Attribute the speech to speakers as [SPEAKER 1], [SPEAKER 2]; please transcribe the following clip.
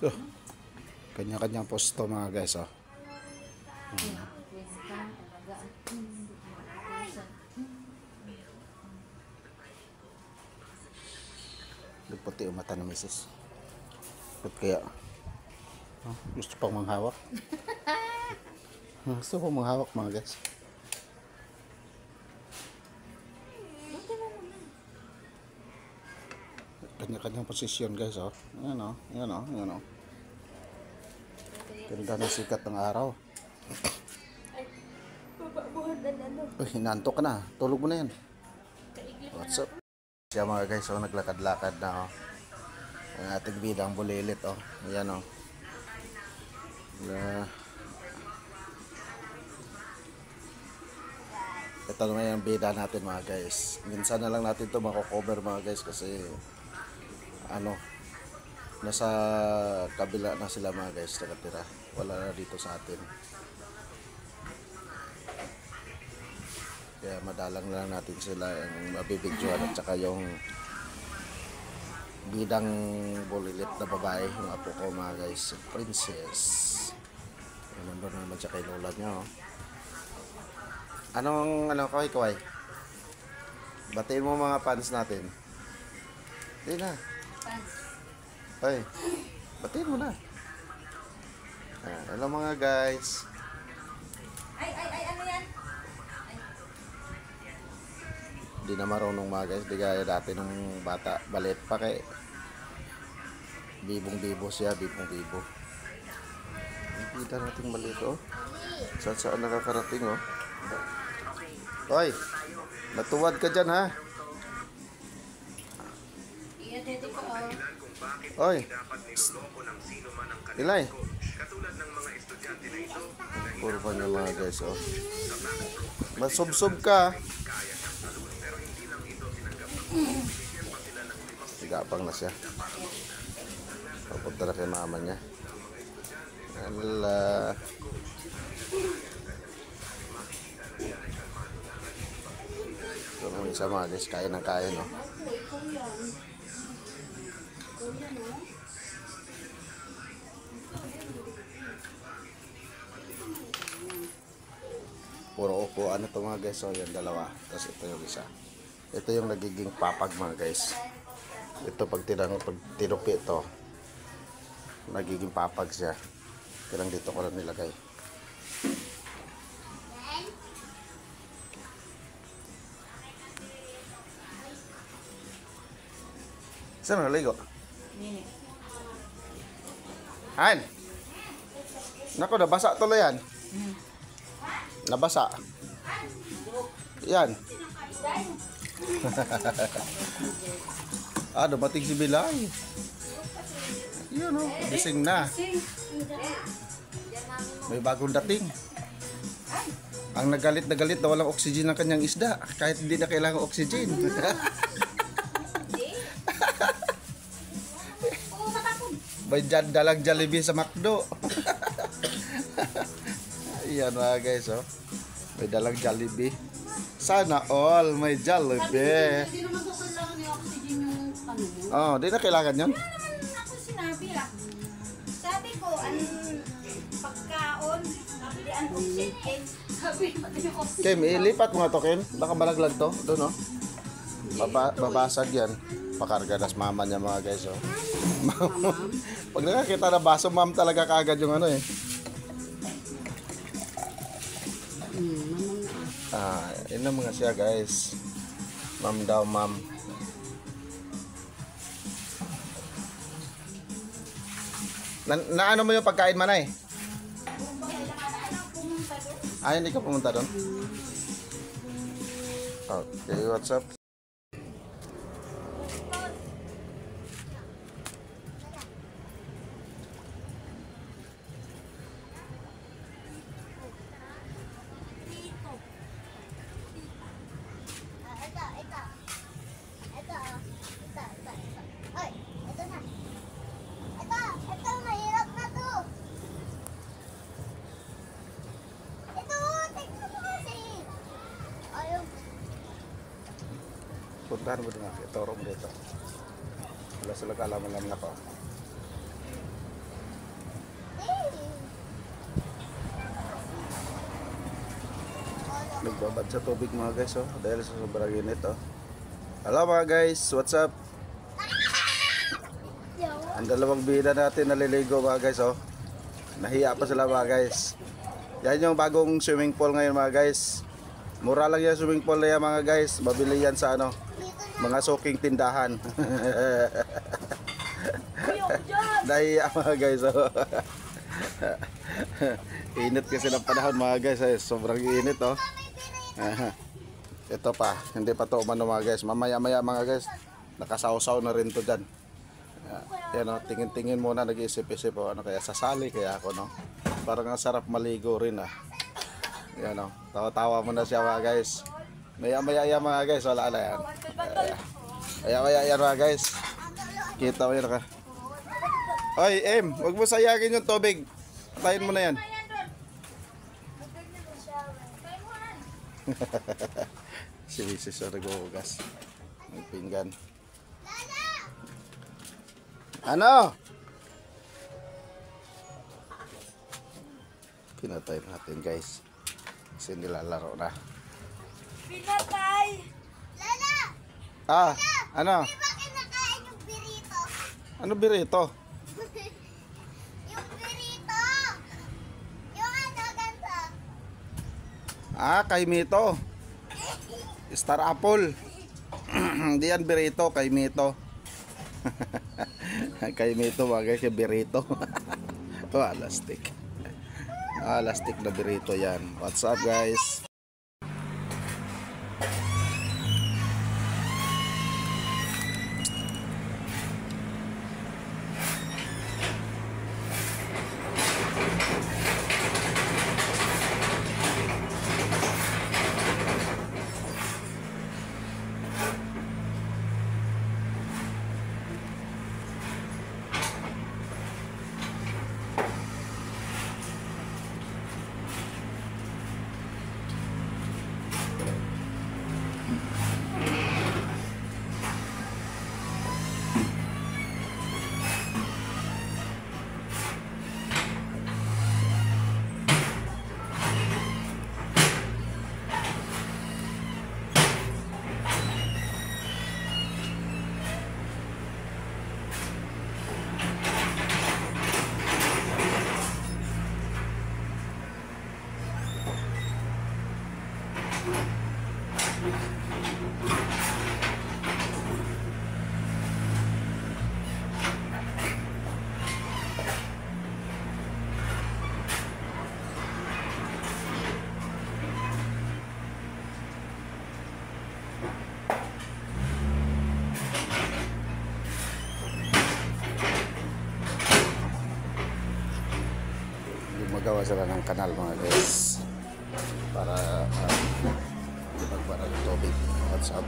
[SPEAKER 1] Oh, kanya-kanyang posto mga guys, oh. Puti yung mata ng misis. Ba't kaya? Gusto pang manghawak? Gusto pang manghawak mga guys. Kanya-kanyang posisyon guys, oh. Ayan, oh. Ayan, oh. Ayan, oh. Ganda ng sikat ng araw. Uy, hinantok ka na. Tulog mo na yan. What's up? Siya mga guys, oh, naglakad-lakad na, oh. Ang ating bidang bulilit, oh. Ayan, oh. Ito naman yung bida natin mga guys. Minsan na lang natin ito mako-cover mga guys kasi ano, nasa kabila na sila mga guys nakatira. Wala na dito sa atin. Kaya madalang lang natin sila yung mabibidyoan at saka yung bidang bulilit na babae, yung apo ko mga guys, Princess. Nandun naman siya kay lola niya, oh. Anong kaway? Batiin mo mga fans natin. Hindi na. Ay, batiin mo na. Hello mga guys.
[SPEAKER 2] Ay, ano yan?
[SPEAKER 1] Hindi na marunong mga guys. Di gaya dati nung bata. Balit pa kay bibong-bibo siya. Bibong-bibo. Kita natin maliit, oh. Saan nakakarating, oh. Hoy, matuwad ka dyan, ha? Hoy, Ilay. Puro pa niya mga guys, oh. Masubsob ka. Sigapang na siya. Papunta na kay mama niya. Ala. Ito naman isa mga guys, kaya ng kaya, no? Puro upuan ito mga guys, so yan dalawa. Tapos ito yung isa. Ito yung nagiging papag mga guys. Ito pag tinupi ito, nagiging papag siya. Tirang dito ko lang nilagay. Saan naligo? Han! Naku, nabasa tuloy yan. Nabasa. Yan. Dumating si Bilay. Yan, oh. Gising na. May bagong dating. Ang nagalit na walang oxygen ng kanyang isda. Kahit hindi na kailangan oxygen. May dalang Jollibee sa McDo. Ayan mga guys, oh. May dalang Jollibee. Sana all may Jollibee.
[SPEAKER 2] Hindi naman ko kailangan yung oxygen yung ano.
[SPEAKER 1] Oh, di na kailangan yun.
[SPEAKER 2] Wala naman ako sinabi, ah. Sabi ko, pagkaon, di ang oxygen. Sabi pati yung oxygen.
[SPEAKER 1] Kim, ilipat mo nga to, Kim. Baka malaglag to. Doon, oh. Babasag yan. Pakarga nas mama niya mga guys, oh. Pag nakakita na baso, ma'am talaga kaagad yung ano, eh. Yun na mga siya guys. Ma'am daw, ma'am. Ano mo yung pagkain man, eh? Hindi ka pumunta doon? Okay, what's up? Puntahan mo din ako. Ituro mo dito. Wala sila kalaman-laman ako. Nagbabad sa tubig mga guys oh, dahil sa sobrang init oh. Hello mga guys, what's up? Ang dalawang bida natin naliligo mga guys oh. Nahiya pa sila mga guys. Yan yung bagong swimming pool ngayon mga guys. Mura lang yung swimming pool na yan mga guys. Mabili yan sa ano, mga suking tindahan. Nahiya mga guys oh. Init kasi ng panahon mga guys eh. Sobrang init oh. Ito pa, hindi pa to umano mga guys. Mamaya maya mga guys, nakasawsaw na rin to dyan. Yan o, tingin-tingin muna, nag-iisip-isip o ano kaya sasali kaya ako no. Parang ang sarap maligo rin ah. Yan o, tawa-tawa muna siya mga guys. Maya-maya yan mga guys, wala na yan. Maya-maya yan mga guys. Kita mo yun ka. Oy, Em, huwag mo sayagin yung tubig. Patayin mo na yan. Si Mrs. o naghuhugas ng pinggan. Ano? Pinatay natin guys. Kasi nilalaro na.
[SPEAKER 2] Pinatay! Lala!
[SPEAKER 1] Ah, ano?
[SPEAKER 2] Di ba kinakain yung birito?
[SPEAKER 1] Ano birito?
[SPEAKER 2] Yung birito! Yung ano, ganito.
[SPEAKER 1] Ah, kay Mito. Star Apple. Hindi yan birito, kay Mito. Kay Mito mga guys, yung birito. Oh, lastik. Ah, lastik na birito yan. What's up guys? Magawa sila ng kanal mga guys para magbara ng tubig. What's up?